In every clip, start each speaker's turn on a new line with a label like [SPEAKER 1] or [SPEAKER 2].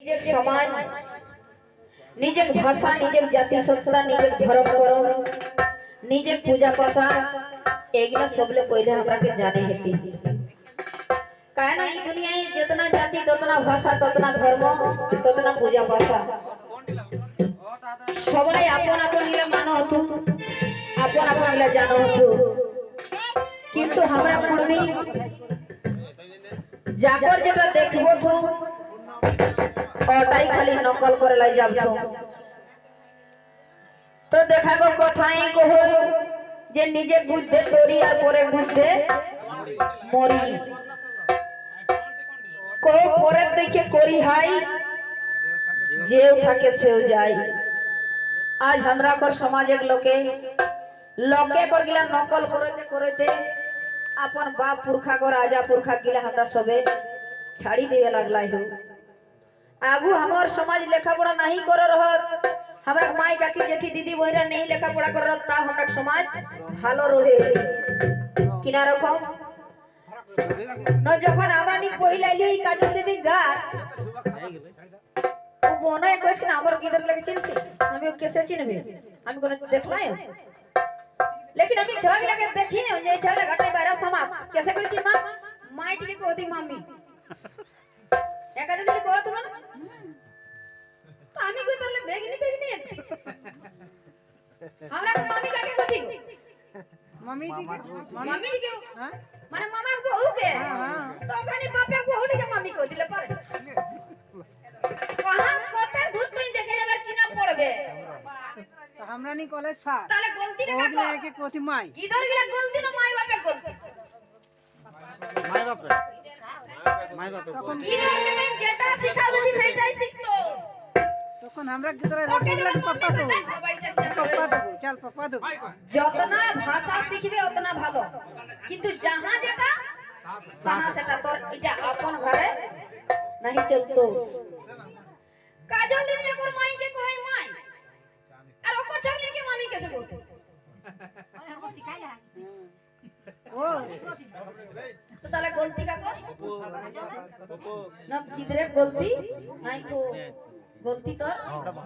[SPEAKER 1] নিজের সমাজ, নিজের ভাষা, নিজের জাতিসত্তা, নিজের ধর্ম করম, নিজের পূজা পাশা এগুলা सबले पहले हमरा के जाने हेती। काहे ई दुनिया में जितना जाति ततना भाषा ततना धर्म ततना पूजा पाशा সবাই আপন আপন গিলা মানো হতো, আপন আপন গিলা জানো হতো, কিন্তু আমরা কুড়মি जाकर जेटा देखबो तो ओटाई खाली नकल करे लाई जाबो। तो देखा गो कथाई कहो जे निजे बुद्धे तोरी और परे बुद्धे मरी को परे देखे कोरी हाई जेव থাকে সেও যায়। आज हमरा को समाज एक लोके कर गिला नकल करते अपन बाप पुरखा को राजा पुरखा गिला हमरा सबे छाड़ी देवे लागला हो। आगू हमार समाज लेखा पढ़ा नहीं कर रहत, हमरा माई काकी जेठी दीदी बहिरा नहीं लेखा पढ़ा कर रहत, ता हमरा समाज भालो रहे किना रकम न যখন আমানি কইলাইলি কাজল দিদি গার ও বনে কইছিনা আমার কিদর লাগে চিনছি আমি ও কেসে চিনবে আমি কোন দেখলাই। लेकिन अभी झग लगे देखी जे झग घटाई बारा समा कैसे करी की मां माई टी को दी मम्मी एका दिन को तो ना तो आमी को तले बेगनी हमरा को मम्मी का के कोठी मम्मी टी के हां माने मामा को बहू के तो ओकनी बापे को होडी के मम्मी को दिले पर कहां कते दूध कोई देखे जाबे किना पड़बे तो हमरा नी कॉलेज सा ताले गलती ना का के कोथि माई किधर गेला गलती ना माई बापे गलती माई बापे तখন किधर गेला जेटा শিখাবছি সেটাই শিখতো তখন আমরা কিধর রটিলা পাপা को पापा दो चल पापा दो যতনা ভাষা শিখবে অতনা ভালো, কিন্তু जहां যেটা তাহা সেটা তোর এটা আপন ঘরে नहीं चलतो। काजल दिनी ओकर माई के कहे माई আর ওকো ছগলে के मामी कैसे बोलते ओए हमको सिखाइला ओ तो ताले गलती का कर न किधरे गलती नहीं को गलती तो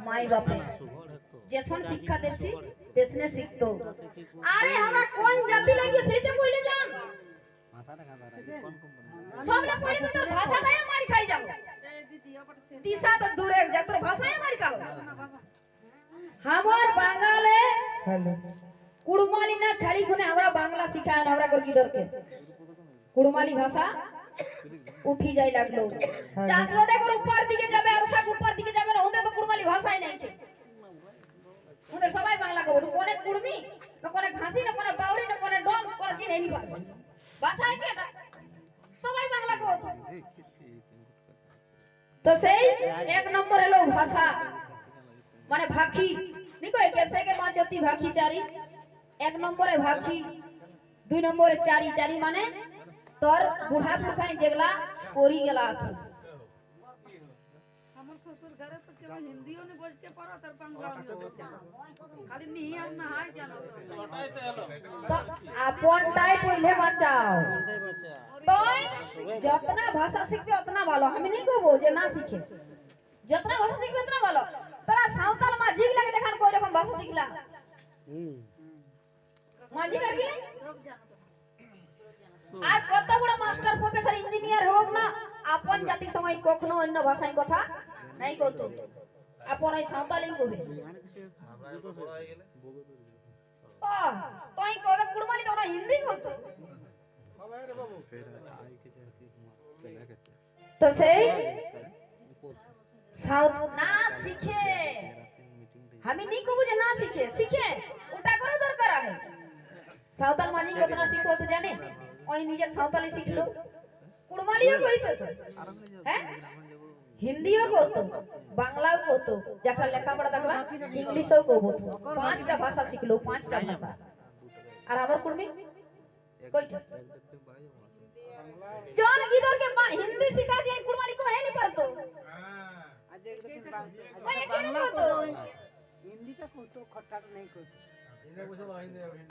[SPEAKER 1] माई बापे जेसन शिक्षा देसी देसने शिखतो। अरे हमरा कोन जाति लागियो सेटा पहिले जान भाषा ना खा सबले पहिले तो भाषा नहीं मारी खाई जाओ तीसा तो दूर एक जा तोर भाषा है मारी खाओ। हमार बांगाले कुड़माली ना छाड़ी गुने हमरा बांग्ला सिखाय हमरा कर किधर के कुड़माली भाषा उठी जाय लागलो चासरोडे कर ऊपर दिके जाबे अरसा ऊपर दिके जाबे ना होते तो कुड़माली भाषा ही नहीं छे होते सबाई बांग्ला को कोने कुड़मी न कोने घासी न कोने बावरी न कोने डोम कोने चिन्ह नहीं पार भाषा है केटा सबाई बांग्ला को तो सही एक नंबर हेलो भाषा माने भाखी निको कैसे के मां जति भाखी चारी एक नंबरे भाखी दुई नंबरे चारी चारी माने तोर बुढ़ा बुढ़ाई जेगला कोरी गेला हमर ससुर घरे तो केवल हिंदीओ ने बोझ के परो तर बांग्ला में खाली नहीं और ना हाय जानो तो अपन टाई पहिले बचाओ तो जितना भाषा सीखबे उतना भालो। हम नहीं कहबो जे ना सीखे जितना भाषा सीखबे उतना भालो। तोरा सावताल माझी लगे देखान कोई रकम भाषा सिखला माझी कर गेले सब जानत आ कत बड़ मास्टर प्रोफेसर इंजीनियर होक ना अपन जाति संगे कखनो अन्य भाषाई कथा नहीं कहतो अपन ई सावताली कहबे हमरा तो बड़ा गेले आ तोई कहबे कुड़माली तो हिंदी कहतो बाबा रे बाबू फिर आई के जाती चला के तो सही ना सीखे हमें नहीं कहबो जे ना सीखे सीखे उल्टा करो दरकार है। सावताल माजी कितना सीखो तो जाने ओई निजे सावताली सीख लो कुड़मालियो कहितो तो हैं हिंदीओ कहतो बांग्लाओ कहतो जखा लेखा पढ़ा देखला इंग्लिशो कहबो पांचटा भाषा सीख लो पांचटा भाषा और हमर कुड़मी कइटा चल इधर के हिंदी सिखा से कुड़माली को है नहीं परतो बांग्ला तो हिंदी का तो खट्टा नहीं को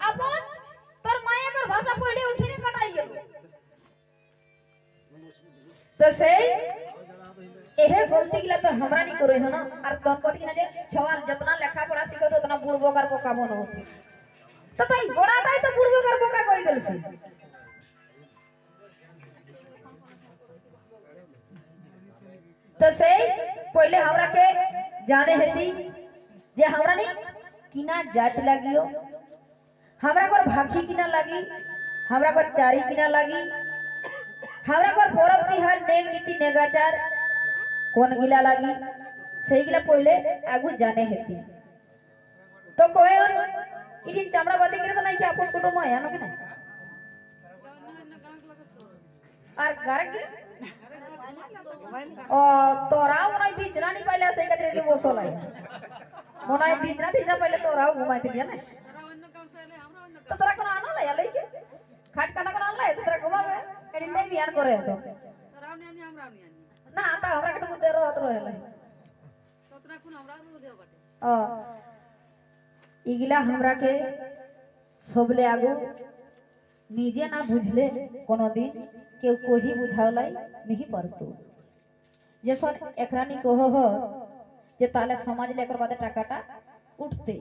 [SPEAKER 1] अपन तोर माया कर भाषा पहिले उठी ने कटाई गेलो
[SPEAKER 2] তো সেই এহে গলতি গিলা তো हमरा नहीं करे हो ना আর তখন কত কিনা যে ছওয়াল যতনা লেখাপড়া শিখো ততনা বুড়বোকার বোকা বনো তো তাই গোড়াটাই তো বুড়বোকার বোকা করে দিলছে तो से पहले हमरा के जाने हेती जे हमरा नहीं किना जात लागियो हमरा को भाखी किना लागी हमरा को चारी किना लागी हमरा को परब तिहार नेग नीति नेगाचार कोन गिला लागी सही गिला पहले आगु जाने हेती तो कोई इदिन चामड़ा बाती करे तो नहीं कि आपस कुटुंब है ना कि ना और गारक तोराव मनाई बीचना नहीं पहले सही कतरे रे बोसो लाई मनाई बीचना तीना पहले तोराव घुमाई थी ना तो तोरा कोन आना ला याले के खाट काना कोन आना ला ऐसे तोरा घुमावे एडी नहीं बियान करे तो तोराव ने आनी हमरा नहीं आनी ना ता हमरा के मुद्दे रहत रहे तोरा कोन हमरा मुद्दे बाटे इगिला हमरा के सबले आगु निजे ना बुझले कोनो दिन केउ कोही बुझावलाई नहीं परतो जेसन एकरानी कहो हो जे ताले समाज लेकर बादे टाकाटा उठते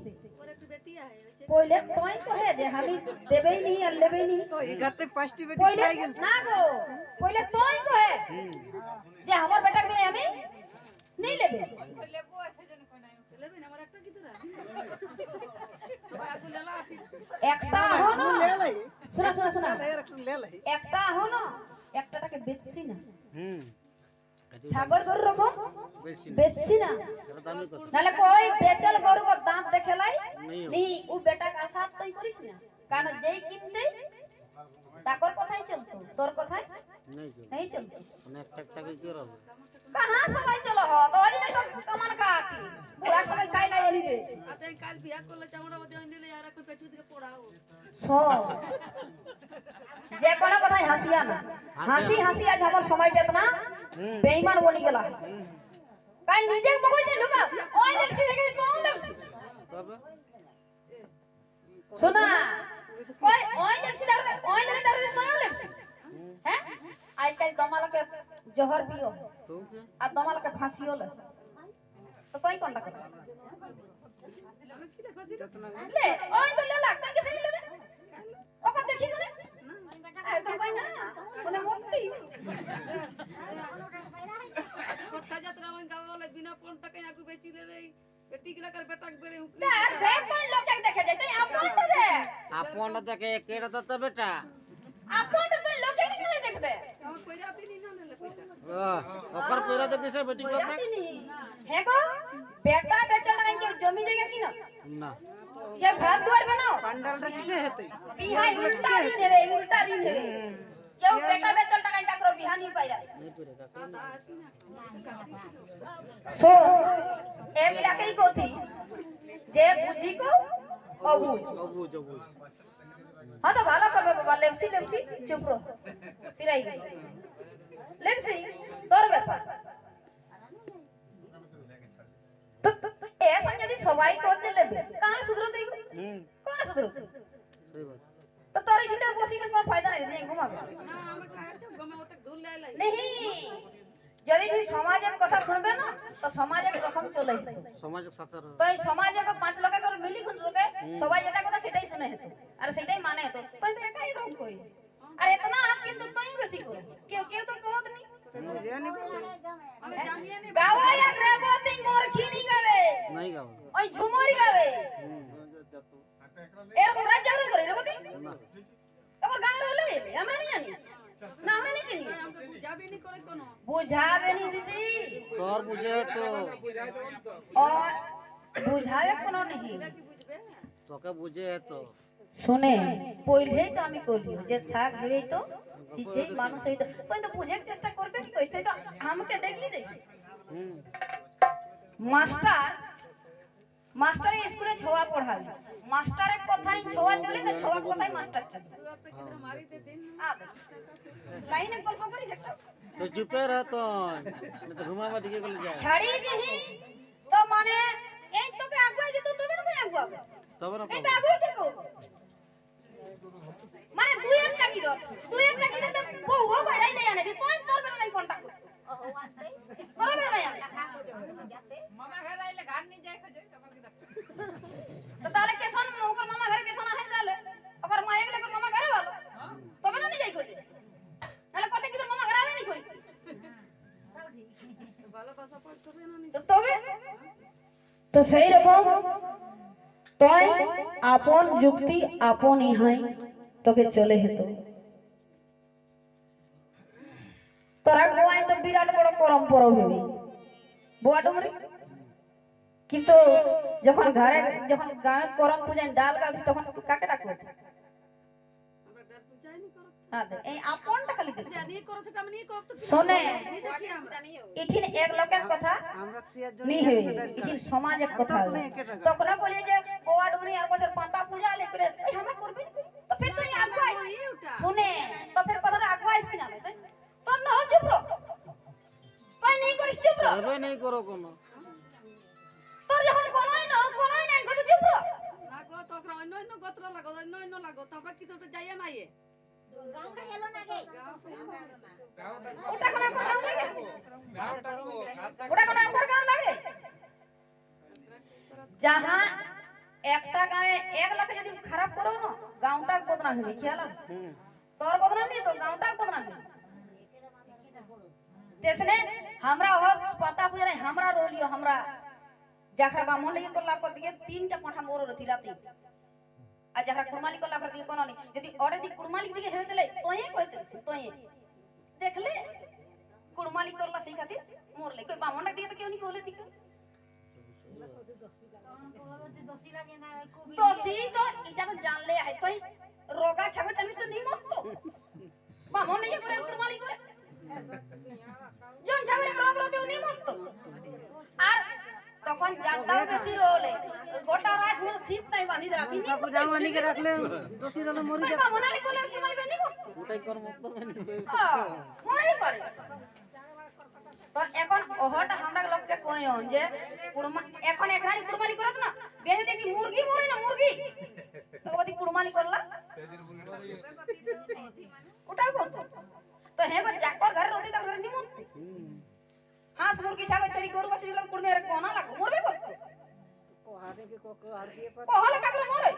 [SPEAKER 2] पहिले तोय कहे जे हामी देबे नहीं और लेबे नहीं तो इगते पांचटी बेटी पाई गेल ना गो पहिले तोय कहे जे हमर बेटा के हामी नहीं लेबे लेबो ऐसे जन कोना लेबे ना हमर एकटा की तोरा सब आगु लेला एकटा हो ना ले लै सुना सुना सुना ले लै एकटा हो ना एकटाটাকে বেচছি না ছাগর গরু রকম বেচছি না নালে কই বেচল গরু কো দাঁত দেখেলাই নি ও বেটা কা সাথ তই করিস না কারণ যেই কিনতে তাকর কথাই চলতো তোর কথাই नहीं चलतो অনেক টাকা কি করব कहां সবাই চলো হ তো আজি না কমান কা কি বুড়া সবাই কাই নাই এনি রে আতে কাল বিয়া করলে চামড়া বদে আইলে यार কই পেছু দিকে পড়াও সো যে কোন কথাই হাসিয়া না হাসি হাসি আজ আমার সময়টা না বেঈমান বনি গেলা কাই নিজে মগজে ঢুকা ওই দেখছি দেখে তো দেখছি তবে শোনা কই ওই দেখছি দাঁড়া ওই দাঁড়া তো দেখছি हैं आजकल दमाल के जहर पियो तो के आ दमाल के फांसियो ले तो कोई कोनटा कर ले ओय तो ले लागता किसे नहीं लेबे ओका देखी कोने ए तो कोई ना कोने मुक्ति कोटा यात्रा में गावले बिना कोन टके आगु बेची ले रे बेटी के कर बेटा के बेरे उकली यार बे कोई लोग के देखे जाय तो आपन तो देखे केड़ा तो बेटा आपन तो लोग के नहीं देखबे हम पैराती नहीं ना ले पैसा ओकर पैरा तो कैसे बेटी को है को बेटा बेचल नहीं के जमी जगह की ना ये घर द्वार बनाओ पंडाल रे किसे हेते बिहाई उल्टा री देबे केउ बेटा बेचल टाका काकरो बिहा नहीं पाइरा नहीं पैरा सो एक लाके कोथी जे बुझी को अबुझ हाँ तो भालो करबे बाबा लेप्सी लेप्सी चुप रहो सिराई लेप्सी तोर ব্যাপার तो ऐसा यदि सवाई करते लेबे कहां सुधरते कौन सुधरते सही बात तो तोरी छिटर बसी के कोन फायदा नहीं दे घुमाबे ना हम खाए छ गमे ओते धूल ले लाई नहीं যদি তুই সমাজের কথা শুনবে না তো সমাজের রকম চলে সমাজের সাথে তো এই সমাজে কো পাঁচ লোকে করে মিলি খুন লোকে সবাই যেটা কথা সেটাই শুনে হেতো আর সেটাই মানে হেতো তুই তো একাই রকম কই আর এতনা হাত কিন্তু তুই বেশি কর কেউ কেউ তো কহত নি জানি আমি জানিয়ে নি গাওয়া এক রেবতী মোরখি নি গাবে नहीं গাবে ওই ঝুমরি গাবে এরকম রাজার করে রেবতী ওর গানের হলো আমরা नहीं জানি ना हमने नहीं चिनी हमसे बुझावे नहीं करे कोनो बुझावे नहीं दीदी तोर बुझे तो और बुझावे कोनो नहीं तो के बुझे है तो শুনে পইলেই তো আমি কইলি যে শাক হই তো সিজে মানুষ হই তো তুই তো বুঝে চেষ্টা করবে কি কইছ তুই তো আমাকে দেখলি দেখ মাস্টার স্কুলে ছোয়া পড়াবে মাস্টারের কথাই ছোয়া চলে না ছোয়া কথাই মাস্টার চলে মারি দে দিন লাইনে গল্প করিস একটা তো চুপে রহ তো ঘুমাবা দিকে গলে যায় ছাড়ি দিহি তো মানে এই তোকে আগুয়া দিত তবে না তুই আগুয়া তবে না এই তো আগুয়া ঠিক
[SPEAKER 1] মানে দুইয়ের টাকি দর দুইয়ের টাকি দিতে বউ বাইরাই নাই আনে দি তুই তোর বেলা নাই কোনটা তোর বেলা নাই মামা ঘরে আইলে গান নি যায় খোঁজে তো তাহলে কেসন ওকর মামা ঘরে কেসন আহে তাহলে ওকর মা একলে কোন মামা ঘরে ভালো তবে না নি যাই খোঁজে তাহলে কত কি তোর মামা ঘরে আবে নি কইছ ভালো ভাষা পড়তে হবে না নি তো তবে
[SPEAKER 2] তো সেই রকম তুই আপন যুক্তি আপন ইহাই তোকে চলে হেতো তোরা গোয়াই তো বিরাট বড় করম পরব হবি বুয়া ডুমরি কিন্তু যখন ঘরে যখন গায়ে করম পূজায় ডাল গালছি তখন কাকে ডাকো
[SPEAKER 1] আমরা ডাল পূজাই নি করব
[SPEAKER 2] হ্যাঁ এই আপনটা খালি দেখ
[SPEAKER 1] জানি করছে আমি নি করব তো
[SPEAKER 2] শোনে
[SPEAKER 1] নি দেখি আমরা
[SPEAKER 2] ইঠিন এক লোকের কথা
[SPEAKER 3] আমরা সিয়ার জন্য
[SPEAKER 2] নি হই ইঠিন সমাজের কথা তখন বলি যে বুয়া ডুমরি আর বছর পাতা পূজা লে করে আমরা করবি তো ফির তুই আগুয়াই শুনে তো ফির কথাটা আগুয়াইস কিনা লে তোর না চুপ রো কই নেই করিস চুপ রো
[SPEAKER 3] হবে নাই করো কোন
[SPEAKER 2] তোর যখন কোনোই নাই গো চুপ রো
[SPEAKER 1] লাগো তো অন্য অন্য গোত্র লাগো অন্য লাগো তারপর কিছু তো যাইয়া নাই গাওটা হেলো না গে ওটা কোন গাও লাগে ওটা কোন গাও লাগে
[SPEAKER 2] जहां একটা গায়ে এক লাখ যদি খারাপ করো না গাওটা বদনাম হবে খেয়াল আছে তোর বদনাম नहीं तो गांवटा बदनाम है जैसे हमरा हो पता पूजा नहीं हमरा रोलियो हमरा जाखरा बामन लगे करला को दिए तीनटा पाठा मोर रथि राती आ जाखरा कुड़माली करला कर दिए कोनो नहीं यदि ओरे दी कुड़माली दिए हेवे देले तोये कहते तोये देखले कुड़माली करला सही खातिर मोर ले कोई बामन दिए तो क्यों नहीं कहले थी दोषी तो इटा तो जान ले है तोय रोगा छागो टाइम से नहीं मत तो बामन नहीं करे कुड़माली करे জন ছাগলে রোগ রতে উনি মত আর তখন জানটাও বেশি রোলে গোটা রাত মো শীত তাই বাঁধি রাখি নি
[SPEAKER 3] সব জামানি কে রাখলে দোষী রলে মরি যাবে
[SPEAKER 2] মনালি কোলে কি মালি নি মত
[SPEAKER 3] ওটাই কর মত মানে
[SPEAKER 2] মরি পারে তো এখন ওহটা আমরা লোককে কইন যে কুড়মা এখন এখানে কুড়মালি করত না বেহে দেখি মুরগি মরে না মুরগি তো বদি কুড়মালি করলা ওটাও বলতো तो है को जाकर घर रोती तक नहीं मुंती हां मुर्गी छागो चढ़ी गोरु बछड़ी लग कुड़ में रे कोना लागो मोरबे को
[SPEAKER 3] कोहारे के को हार दिए पर
[SPEAKER 2] कोहल काकर मोरे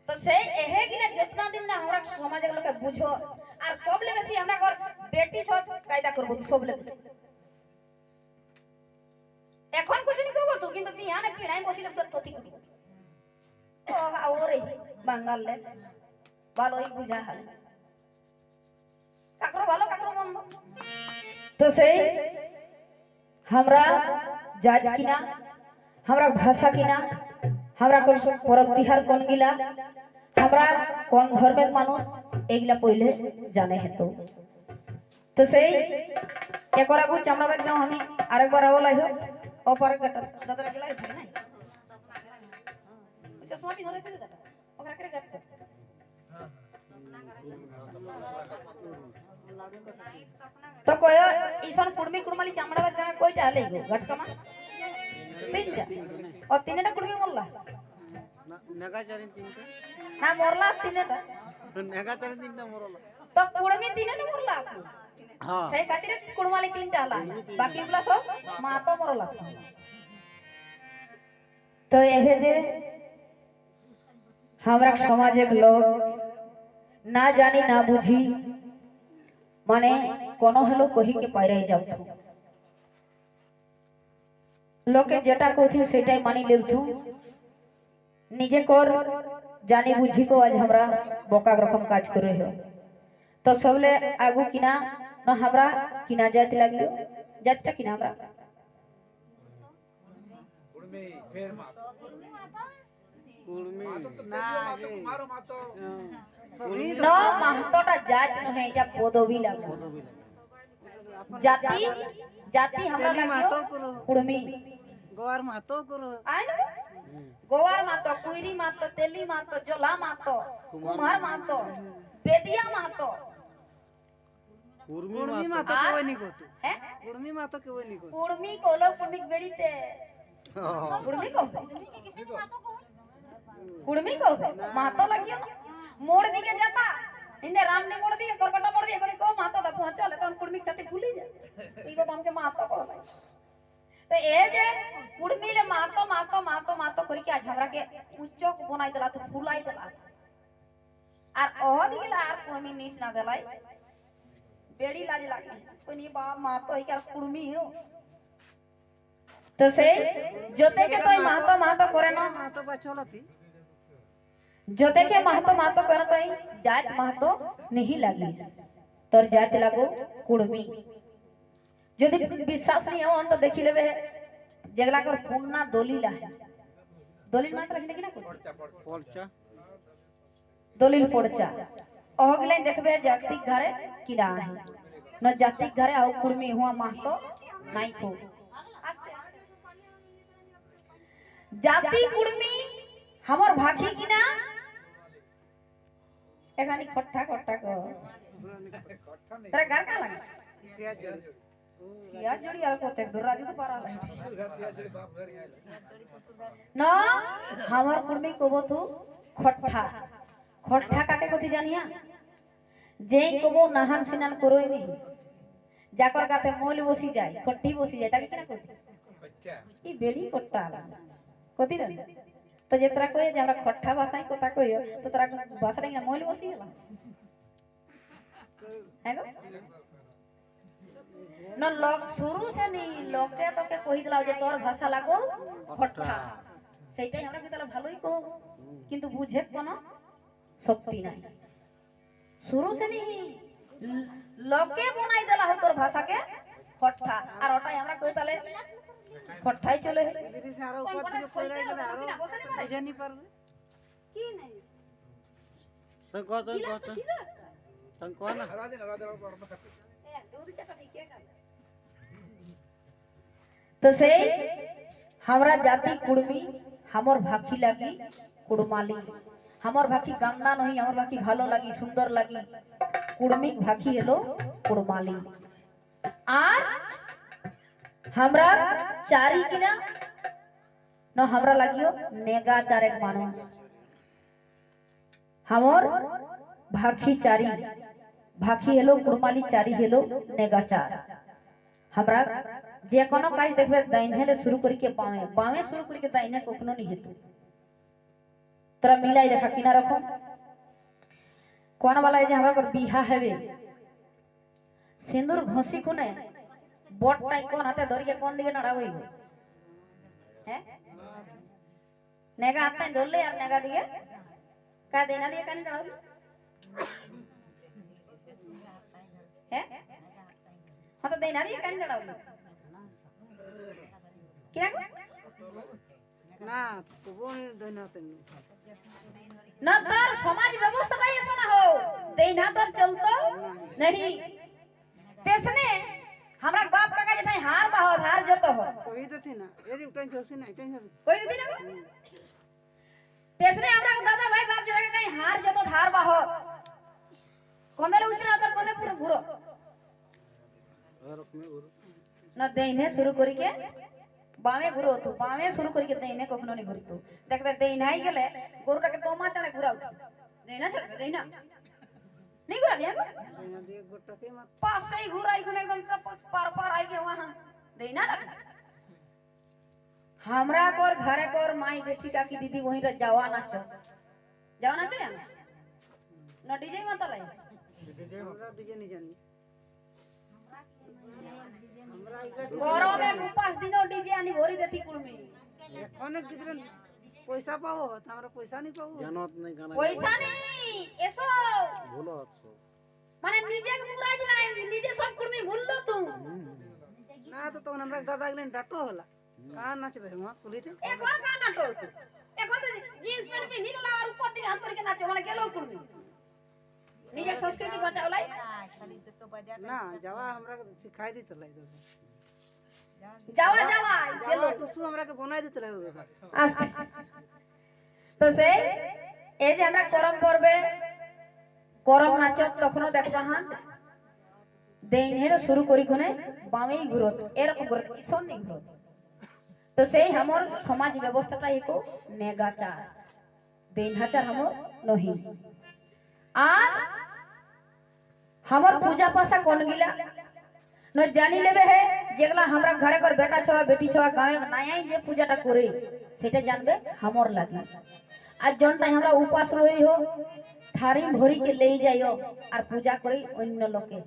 [SPEAKER 2] तो से एहे गिला जितना दिन ना हमरा समाज के लोग बुझो और सबले बेसी हमरा घर बेटी छत कायदा करबो तो सबले बेसी এখন কিছু নি কইবো তো কিন্তু বিয়ানে পিড়াই বসিলে তো ততি করি ও আওরে বাঙাললে ভালোই বুঝা হাল কাকরো ভালো কাকরো মন্দ তো সেই हमरा जात किना हमरा भाषा किना हमरा कोन परब तिहार कोन गिला हमरा कोन धर्मेर मानुष एगिला पहिले जाने हेतु तो সেই একরা কো চামড়া ব্যাগ দাও আমি আরেকবার आवला हो ওপরে গটা দাদরা গিলা ঠিক নাই চশমা भी ধরে से দাদা ওকরা করে গট तो कोयो ईसन कुड़मी कुड़माली चामड़ा बात गाय कोई टाले गो घटकमा तीनटा और तीनटा कुड़मी मोरला
[SPEAKER 3] नेगा चारिन तीनटा
[SPEAKER 2] ना मोरला तीनटा
[SPEAKER 3] नेगा चारिन तीनटा मोरला
[SPEAKER 2] तो कुड़मी तीनटा मोरला हां सही खातिर कुड़माली तीनटा हला बाकी वाला सब मातो मोरला तो एहे जे हमरा समाज के लोग ना जानी ना बुझी माने कोनो हलो कहि के पाइराई जाऊ लोके जेटा कथि सेटाई मानी लेबथु निजे कर जानी बुझी को आज हमरा बोका रकम काज करे हो तो सबले आगु किना न हमरा किना जात लागलो जातटा किना हमरा
[SPEAKER 4] कुड़मी फेर मा
[SPEAKER 3] कुड़मी
[SPEAKER 4] ना मारो मातो
[SPEAKER 2] न महतोटा जात नहे जा पदवी लागो जाति जाति हमरा
[SPEAKER 3] मातो
[SPEAKER 2] लागो
[SPEAKER 3] करो
[SPEAKER 2] कुड़मी
[SPEAKER 3] गोवार मातो करो
[SPEAKER 2] आइन गोवार मातो कुइरी मातो तेली मातो जोला मातो कुमार मातो बेदिया मातो
[SPEAKER 3] कुड़मी मातो के वनी को तू
[SPEAKER 2] हैं
[SPEAKER 3] कुड़मी मातो के वनी को
[SPEAKER 2] कुड़मी कोलो कुड़मी बेड़ी ते कुड़मी को कुड़मी को मातो लगियो ना मोड़ दिए जाता इंदे राम ने मोड़ दिए करकटा मोड़ दिए को माता दा पहुंचल त कुड़मी छाती फूली जाए ई बाबा हमके माता को तो ए जे कुड़मी ले मातो करी के आज हमरा के ऊंचो बनाई देला तो फुलाई देला আর অদিকে আর কুড়মি নিচ না দেলাই বেড়ি লাজ লাগে কোনি বাপ মা তো কি আর কুড়মি हो তো সেই জোতেকে তুই মাতো করে না
[SPEAKER 3] মাতো বাছলতি
[SPEAKER 2] জোতেকে মাতো করে তুই জাত মাতো नहीं লাগি তোর জাত লাগো কুড়মি যদি বিশ্বাস नहीं हो तो देखि लेबे जेगला कर पुन्ना दलील है दलील मात्र देखि ना
[SPEAKER 3] পলচা
[SPEAKER 2] दलील पड़चा अगले देखबे जाति घरे किरा है न जाति घरे आउ कुड़मी हुआ महतो नहीं को जाति कुड़मी हमर भाखी किना एखानी खट्टा को तेरा घर का लगा या जोड़ी और कोते दुराजू तो पारा ना हमर कुड़मी को तू खट्टा काटे कथि जानिया जेई कबो नाहान सिनान करई नहीं जाकर गाते मोल बसी जाय खट्टी बसी जाय ताके केना कथि
[SPEAKER 4] अच्छा
[SPEAKER 2] ई बेड़ी कट्टा कथि रे तो जेतरा कोई जे हमरा खट्टा भाषा कोता कहियो तो तोरा भाषा रे मोल बसी गेला हैगो न लोग शुरू से नहीं लोके तो के कहि दिला जे तोर भाषा लागो खट्टा सेटाই हमरा के तले ভালোই কো কিন্তু বুঝে কোন शक्ति नहीं शुरू से नहीं लोके बनाई देला हो तोर भाषा के खट्टा और ओटाई हमरा कहि ताले खट्टाई चले
[SPEAKER 3] যদি সারা উপর থেকে পড়াই গেলে আর বুঝে নি পারবে
[SPEAKER 1] কি নাই
[SPEAKER 3] তুই কত তুই কো না
[SPEAKER 4] हरा दे बाबा खाते
[SPEAKER 1] এ দূর চাটা ঠিকই কাল
[SPEAKER 2] तो से हमरा जाति कुड़मी हमर भाखी लागी कुड़माली हमर भाखी गंदा नहीं हमर भाखी भालो लगी सुंदर लगी कुड़मी भाखी हेलो कुड़माली आर हमरा चारी किना न हमरा लागियो नेगा चारे मानो हमर भाखी चारी भाखी हेलो कुड़माली चारी हेलो नेगा चार हमरा जे कोनो काज देखबे दाहिने ले शुरू करी के बावे शुरू करी के दाहिने कोकनो नहीं हेतु तोरा मिलाई देखा किना रखो कोन वाला है जे हमरा कर बिहा हेबे सिंदूर घोसी कोने बोट टाई कोन हाथे धर के कोन दिके नड़ावई हैं नेगा हाथे धरले यार नेगा दिके का देना दिए कान नड़ावई हैं हां तो देना दिए कान नड़ावई किना
[SPEAKER 3] না তবু দৈনাতে
[SPEAKER 2] ना तर समाज व्यवस्था भाई ऐसा ना हो देना तर चलतो नहीं तेसने हमरा बाप काका जे नहीं हार बाहो हार जतो हो
[SPEAKER 3] কই দিতি না এদি কই জসি না টেনশন
[SPEAKER 2] कोई दिन को तेसने हमरा दादा भाई बाप जोड़ा के कहीं हार जतो धार बाहो कोंदले उचरा तर कोंदे पूरा घुरो ना देने शुरू करी के बावे घुरो तू बावे शुरू करी के देने कोखनो नहीं घुरतो देखबे देनाई गेले गोरुटा के तोमा चढ़े घुराउ देना छड़ देना नहीं घुरा दिया
[SPEAKER 3] দৈনা দিয়ে গোটকে মত
[SPEAKER 2] पास से ही घुराई गुने एकदम सब पार आई के वहां देना रख हमरा कोर घरे कोर माई जेठी काकी दीदी वहीं रे जावा नाचो या न डीजे मत लाई
[SPEAKER 3] আমরা দিকে নি জানি আমরা
[SPEAKER 2] गौरव में उपास दिनो डीजे आनी भोरी देती कुड़मी
[SPEAKER 3] অনেক গিদ্রে পয়সা পাবো তো আমরা পয়সা নি পাবো জানত নাই গানা
[SPEAKER 2] पैसा नहीं एसो
[SPEAKER 3] ভুলো হচ্ছে
[SPEAKER 2] माने निजे के पूरा दिलाई निजे सब कुड़मी भूल लो तू
[SPEAKER 3] না তো তখন আমরা দাদা গেলেন ডাটো হলা কার নাচবে মা কুলিতে
[SPEAKER 2] एक और का नाटो तू एक और तो जींस पैंट पहनी ला और ऊपर दिख हाथ करके नाचो माने गेलो कुड़मी निजे संस्कृति बचाओ लाई
[SPEAKER 3] না যাওয়া আমরা শিখাই দিতে লাই
[SPEAKER 2] जावा जावा
[SPEAKER 3] যাওয়া টুসু আমরা কে বনাই দিতে লাই দাদা
[SPEAKER 2] आस्ते तो से ए जे हमरा करम करबे करम नाचो तखनो देखबा हां देनेर शुरू करी कोने बामेई घुरत एरकम घुरत इसन नहीं घुरत तो से हमर समाज व्यवस्थाटा एको नेगाचार देनहाचार हमर नहीं আর हमर पूजा पासा कोन गिला न जानी लेबे है जेगला हमरा घरे कर बेटा छवा बेटी छवा गावे नायाई जे पूजाटा करे सेटा जानबे हमर लागि आज जन टाइम हमरा उपास रही हो थारी भरी के ले जाइयो और पूजा करी अन्य लोके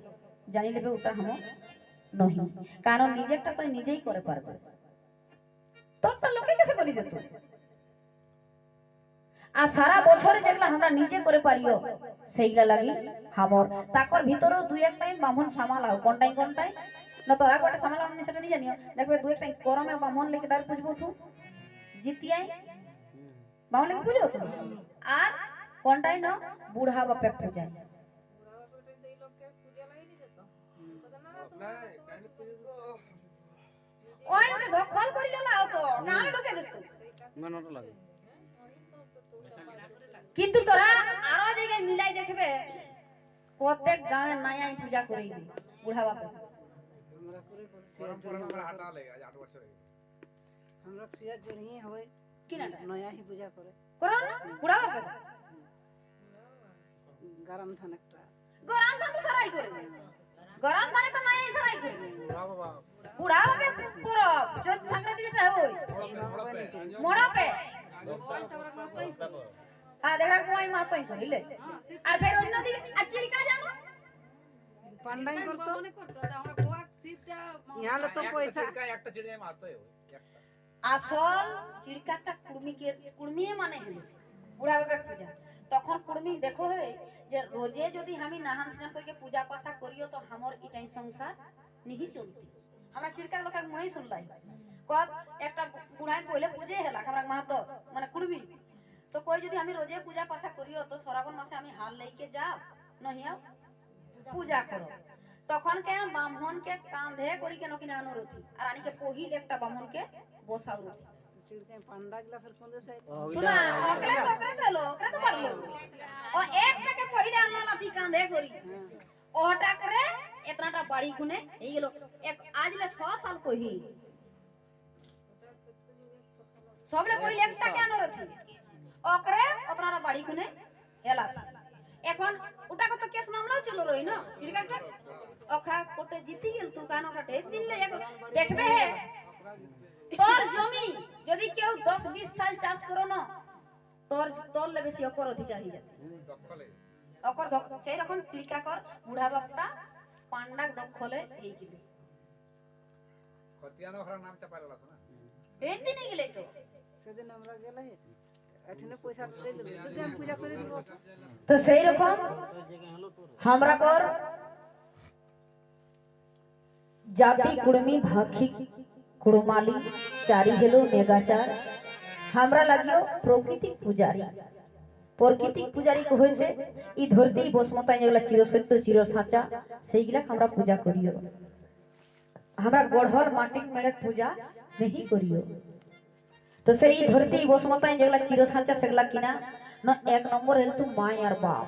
[SPEAKER 2] जानी लेबे उटा हम नहीं कारण निजेटा तो निजे ही करे पारबे তোরটা লোকে কেসে করি দিত আর সারা বছর যেগুলা আমরা নিজে করে পারিও সেইগুলা লাগি হামর তাকর ভিতরও দুই এক টাইম বামন সামালাও কোনটাই না তোরা কোটা সামালাও নি সেটা নি জানিও দেখবে দুই এক টাইম গরমে বামন লেকে ডার পুজবো তু জিতিয়াই বামন লেকে পুজো তু আর কোনটাই না বুড়া বাপে পূজায় ওই ওরে দখল করি গেলাও তো গান ঢুকে দিত
[SPEAKER 5] মনটা লাগে
[SPEAKER 2] কিন্তু তোরা আরো জায়গায় মিলাই দেখবে প্রত্যেক গাঁয়ে নায়াই পূজা করে দি বুড়া বাপে
[SPEAKER 3] हमरा पूरे
[SPEAKER 4] परंपरा हटा लेगा 8 वर्ष रही
[SPEAKER 3] हमरा सिया जोड़िए होए
[SPEAKER 2] কি না
[SPEAKER 3] नया ही पूजा करे
[SPEAKER 2] করো না বুড়া বাপে
[SPEAKER 3] गरम धान একটা
[SPEAKER 2] গরম ধান তো সারাই করে গরম ধানে তো নায়াই সারাই করে
[SPEAKER 4] वाह वाह
[SPEAKER 2] বুড়া বাপে পুরো চোদ্দ সংক্রান্তি যেটা হয় মোড়া পে হ্যাঁ দেখা কোই মাতই করিলে আর ফের অন্য দিকে আচিলিকা জানো
[SPEAKER 3] পান্ডাই করতো ইহালে তো পয়সা
[SPEAKER 4] का একটা চিড়িয়া মারতে হয় একটা
[SPEAKER 2] আসল চিড়কাটা কুড়মিয়ে মানে হলো বুড়া বাপে পূজা তখন কুড়মি দেখো হে যে রোজে যদি আমি নাহান স্নান করকে পূজা পাশা করিও তো हमर ইটাই সংসার নিহি চলতি আমরা চিড়কা লোক মই শুনলাই কত একটা বুড়াই কইলে পূজে হেলা আমরা মাহাতো মানে কুড়মি তো কই যদি আমি রোজে পূজা পাশা করিও তো শ্রাবণ মাসে আমি হাল লইকে যাও নহিয়া পূজা করো তখন কে ব্রাহ্মণকে কাঁধে করি কেন কিনা অনুরোধী আর আনিকে পহিল একটা ব্রাহ্মণকে বসাও রথি
[SPEAKER 3] চিড়কে পান্ডা গলা ফের কোন দেশে
[SPEAKER 2] শোনা ওকরে দিলো ওকরে তো পারলো ও একটাকে পহিলে আনলো লাথি কাঁধে করি ওটা করে এতনাটা বাড়ি খুনে এই গেল এক আজলে 6 সাল কহি সবরে পহিলে একটাকে অনুরোধী ওকরে অতনাটা বাড়ি খুনে হেলা এখন ওটা কত কেস মামলাও চলো রই না চিড়কাটা ওখরা কোটে জিতি গেল তু কান ওখরা ঢেক দিলে দেখবে হে তোর জমি যদি কেউ 10-20 সাল চাষ করো না তোর লে বেশি অকর অধিকার হয়ে যাবে
[SPEAKER 4] দখলে
[SPEAKER 2] অকর সেই রকম ক্লিকা কর বুড়া বাপটা পান্ডাক দখলে এই গিলে
[SPEAKER 4] খতিয়ানো ওর নাম চাপাইলা তো না
[SPEAKER 2] রেট দিনে গেলে তো
[SPEAKER 3] সেদিন আমরা গেলে এখানে পয়সা দিয়ে দেব যদি আমি পূজা করে দেব
[SPEAKER 2] তো সেই রকম हमरा कर जाति कुड़मी भाखी कुड़माली चारी हेलो नेगाचार हमरा लागियो प्राकृतिक पुजारी को होइते ई धरती बसमता जेगला चिरसत्य चिरसाचा सेइगला हमरा पूजा करियो हमरा गढ़ल माटी मेले पूजा नहीं करियो तो से ई धरती बसमता जेगला चिरसाचा सेगला किना न एक नंबर हेल तू माय और बाप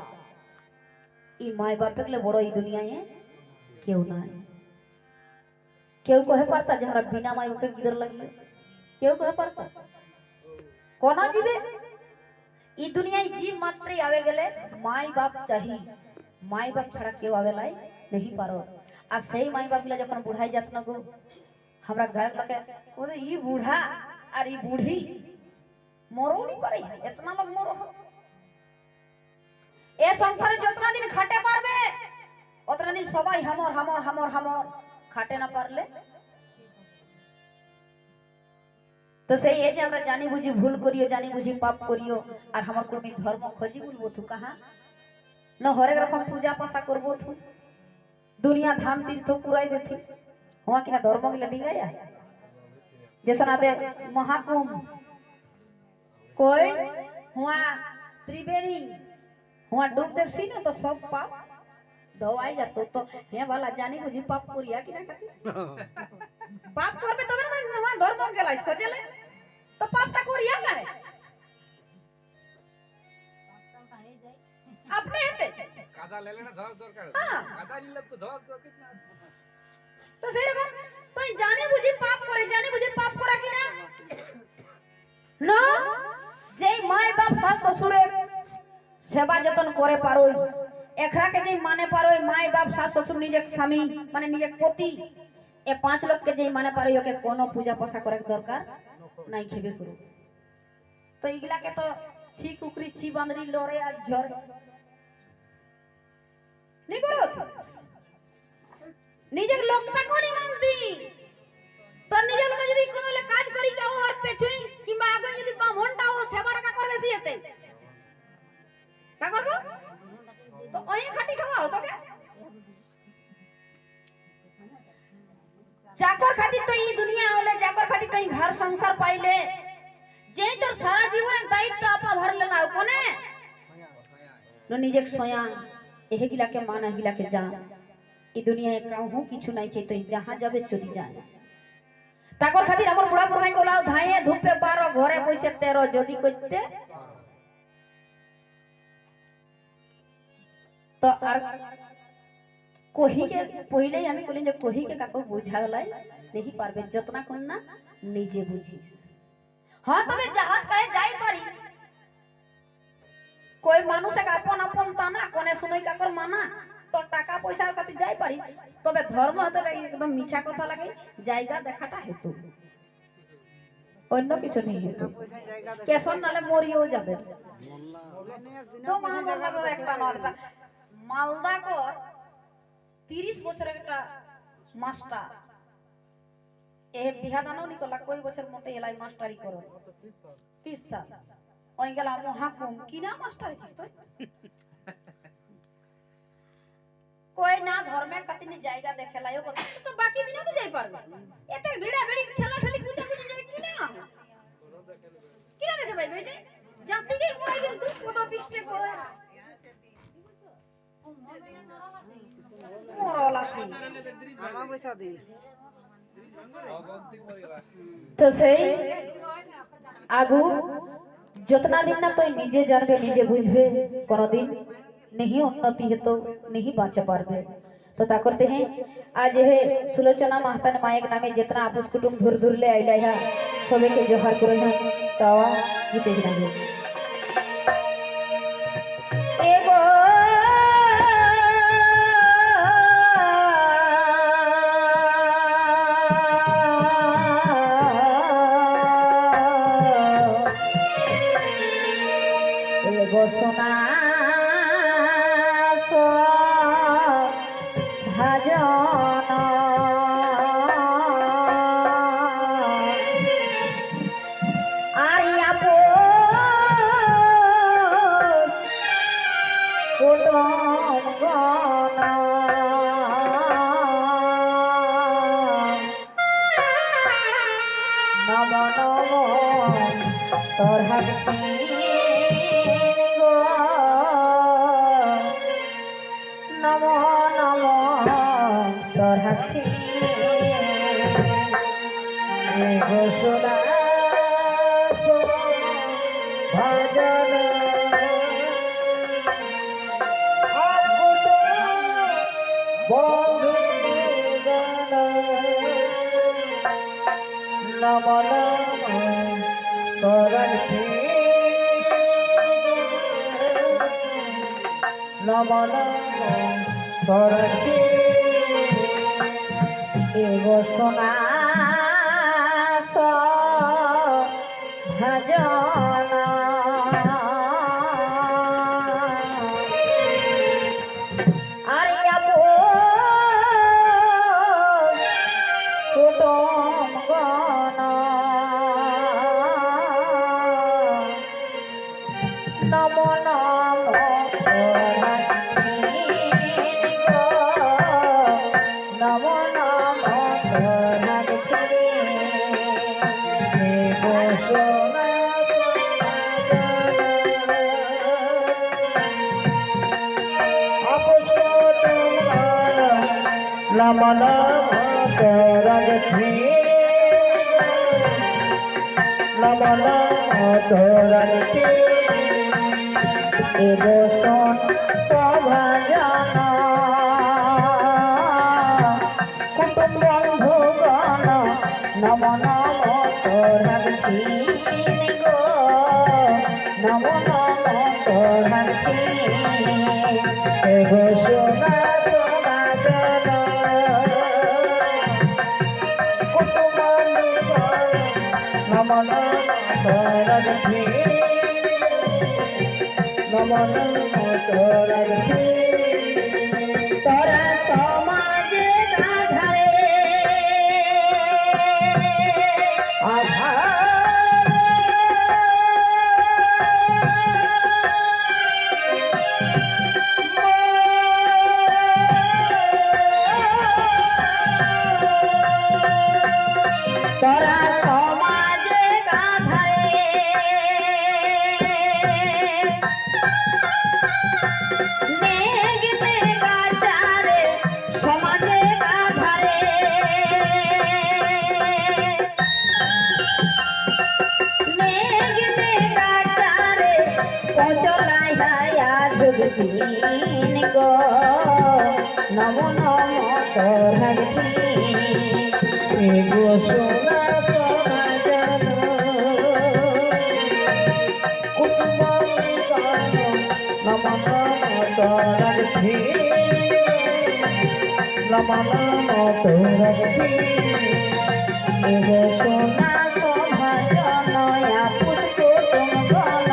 [SPEAKER 2] ई माय बाप के बड़ो ई दुनिया में केउ ना केउ कहे पारता जे हमरा बिना माय बाप किधर लगी केउ कहे पारता कोना जीवे ई दुनिया जीव मात्र आवे गेले माय बाप चाहिए माय बाप छड़ा केउ आवे लाई नहीं पारो आ सही माय बाप ले जपन बुढ़ाई जात न गो हमरा घर लगे ओरे ई बूढ़ा और ई बूढ़ी मरो नहीं पारे इतना लोग मरो ए संसारे जतना दिन खाटे पारबे ओतना दिन सबाई हमर खाटे ना पारले तो सही है जे हमरा जानी बुझी भूल करियो जानी बुझी पाप करियो और हमर कोई धर्म खोजी बोलबो तू कहां न हरेक रकम पूजा पासा करबो तू दुनिया धाम तीर्थ पुराई देती हुआ कि ना धर्म के लड़ी गया जैसा ना दे महाकुंभ कोई हुआ त्रिवेणी हुआ डूब देव सी ना तो सब पाप दवाई जातो तो हे वाला जानी बुझी पाप करिया कि ना करती पाप करबे तबे ना हुआ धर्म गेला इसको चले तो पापटा करिया काहे अपने हेते
[SPEAKER 4] কাদা লেলে না ধর দরকার কাদা নিলে তো ধর কিনা
[SPEAKER 2] তো সেই রকম তুই জানি বুঝি পাপ করা কি না না যেই মাই বাপ শাশ শ্বশুরে সেবা যতন করে পারোই এখরাকে যে মানে পারোই মাই বাপ শাশ শ্বশুর নিজের স্বামী মানে নিজের পতি এ 5 লোককে যে মানে পারোই ওকে কোনো পূজা পোষা করার দরকার নাই খেবে করু তো এইগুলাকে তো ছি কুকরি ছি বান্দরি লড়ে আর ঝড় নি করো নিজের লোকটা কোনি মানতি তো নিজের লোক যদি কোন কাজ করি যাও আর পেছুই কিংবা আগে যদি বামনটা ও সেবাটা কা করবে সিয়েতে কা করবো তো ওই খাটি খাওয়াও তোকে চাকর খাতির তো এই দুনিয়া হলে চাকর খাতির তো এই ঘর সংসার পাইলে যে তোর সারা জীবনের দায়িত্ব আপা ভরলে না কোনে নিজে সোয়া এহেগিলাকে মান এহেগিলাকে জান এই দুনিয়ায় কাহু কিছু নাই কে তুই যাহা যাবে চলি যায় তাকর খাতির আমার বুড়া বুড়াই গোলাও ধায়ে ধুপে 12 ঘরে কইছে 13 যদি করতে তো আর কহিকে পহিলেই আমি কইলি যে কহিকে কাকো বুঝালাই नहीं পারবে যতনা কোন না নিজে বুঝিস হ্যাঁ তবে জাহাজ কায়ে যাই পারিস कोई मानुष एक अपन अपन ताना कोने सुनई काकर माना तो टाका पैसा कति जाई पारी तबे धर्म हते एकदम मिछा कथा लागे जायगा देखाटा हेतु अन्य किछु नहीं हेतु केसन नाले मरियो जाबे तो मानला तो একটা নটা মালদা কর 30 বছরের একটা মাস্টার এ বিহা দানো নি কলা কই বছর মোটে এলাই মাস্টারি করো 30 সাল ওই গেলা মহাকুম কি না মাস্টার কিস্তই कोई ना धर्मे कतिनी जायगा देखेलायो तो बाकी दिन तो जाई पारबे एते भिड़ा भिड़ी ठेला ठेली कुचा कुचा जाय कि ना देखे भाई बेटे जाति के मुराई गेल तू কত পিষ্টে করে মোরলা তুই
[SPEAKER 3] আমার পয়সা দিন
[SPEAKER 2] तो सही आगु जितना दिन ना तो निजे जानबे निजे बुझबे कोनो दिन नहीं उन्नति है तो नहीं बाँच पारबे तो ता करते हैं आज है सुलोचना महतान मायक नामे जितना आपस कुटुंब धुर धुर ले आइला है सबे के जोहार करे हैं तावा गीते गावे एगो एगो सोना नमो नमो तोर हसी घोषणा भजन बंधु नमो नमो तोर हसी नमो नमो करती एगो सोना भजन आर्या कुटुम गण नमो नमो नमो नमो नमो करगछि नमो नमो करगछि एगो सोन भजन कुटुंब बंधुगण নম নম তোরাগছি গো নম নম তোরাগছি গো সোনা সমাজন নম নম তোরাগছি নম নম তোরাগছি তোরা সমাজে আধারে তোরা সমাজে আধারে নেগতে গাছারে সমাজে আধারে নেগতে গাছারে পচলাই হায়া যোগদিন গো নম নম তোরাগছি গো সোনা সমাজন কুটুম্ব নম নম তোরাগছি নম নম তোরাগছি গো সোনা সমাজন পুষ্প তুমগণ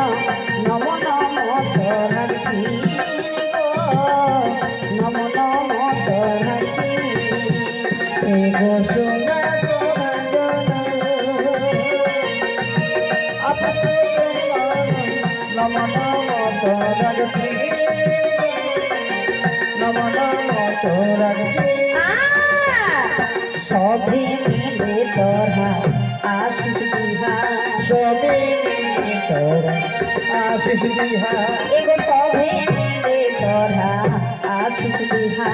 [SPEAKER 2] নম নম তোরাগছি নম নম তোরাগছি গো সোনা সমাজন নম নম তোরাগছি নম নম তোরাগছি সবে মিলে তোরা আশিস দিহা সবে মিলে তোরা আশিস দিহা এগো সবে মিলে তোরা আশিস দিহা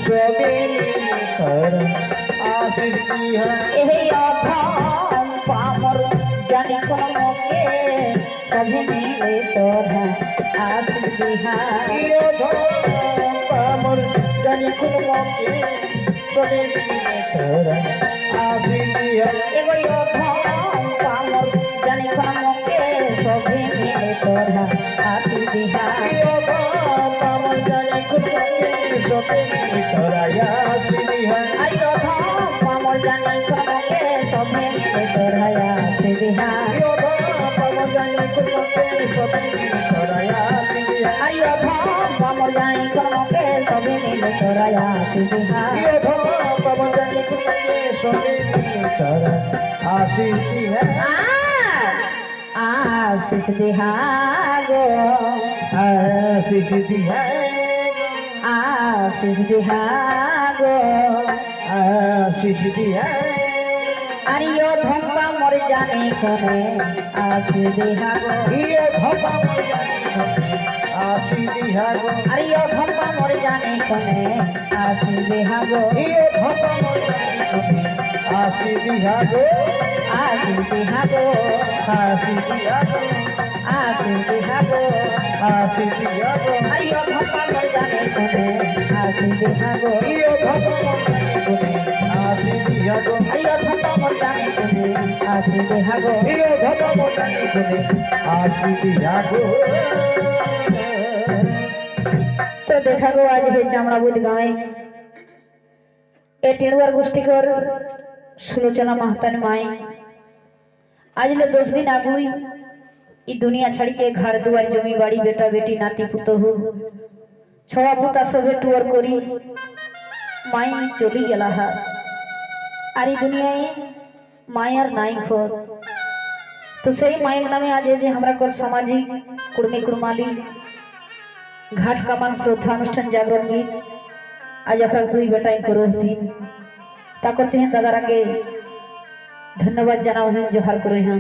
[SPEAKER 2] সবে মিলে তোরা আশিস দিহা এই অধম পামর জানি কোন মুখে সবে মিলে তোরা আশিস দিহা এই অধম পামর জানি কোন মুখে সবে মিলে তোরা আশিস দিহা এগো অধম পামর জানি কোন মুখে সবে মিলে তোরা আশিস দিহা এই অধম পামর জানি কোন মুখে সবে মিলে তোরা আশিস দিহা এই অধম পামর জানি কোন মুখে সবে মিলে তোরা আশিস দিহা এই অধম পামর জানি কোন মুখে সবে মিলে তোরা আশিস দিহা এই অধম পামর জানি কোন মুখে সবে মিলে তোরা আশিস দিহা এই অধম পামর জানি কোন মুখে সবে মিলে তোরা আশিস দিহা আশিস দিহা গো আশিস দিহা আশিস দিহা গো আশিস দিহা আরিও ধম্পা মর জানে কোনে আশিস দিহা গো ইয়ে ধম্পা মর জানে কোনে আশিস দিহা গো আরিও ধম্পা মর জানে কোনে আশিস দিহা গো ইয়ে ধম্পা মর জানে কোনে আশিস দিহা গো আশিস দিহা গো আশিস দিহা গো আশিস দিহা গো আশিস দিহা গো আরিও ধম্পা মর জানে কোনে আশিস দিহা গো ইয়ে ধম্পা মর জানে কোনে আশিস দিহা গো আরিও ধম্পা মর জানে কোনে আশিস দিহা গো ইয়ে ধম্পা মর জানে কোনে আশিস দিহা গো তো দেখা গো আজ হে চামড়াবুদ গাঁয়ে ए टेणुआर गोष्ठी कर सुलोचना महतान माई आज ले 10 दिन आगुई ई दुनिया छाड़ी के घर दुआर जमी बाड़ी बेटा बेटी नाती पुतो हो छवा पुता सबे टुअर करी माई चली गेला हा आरी दुनियाए मायार नाई खोर तो सही मायर नामे आज जे हमरा कर सामाजिक कुर्मी कुर्माली घाट कामान श्रद्धा अनुष्ठान जागरण गीत आज अपना दुई बेटाई को रोहती ता करते हैं दादा के धन्यवाद जनाओ हैं जोहार करो हैं।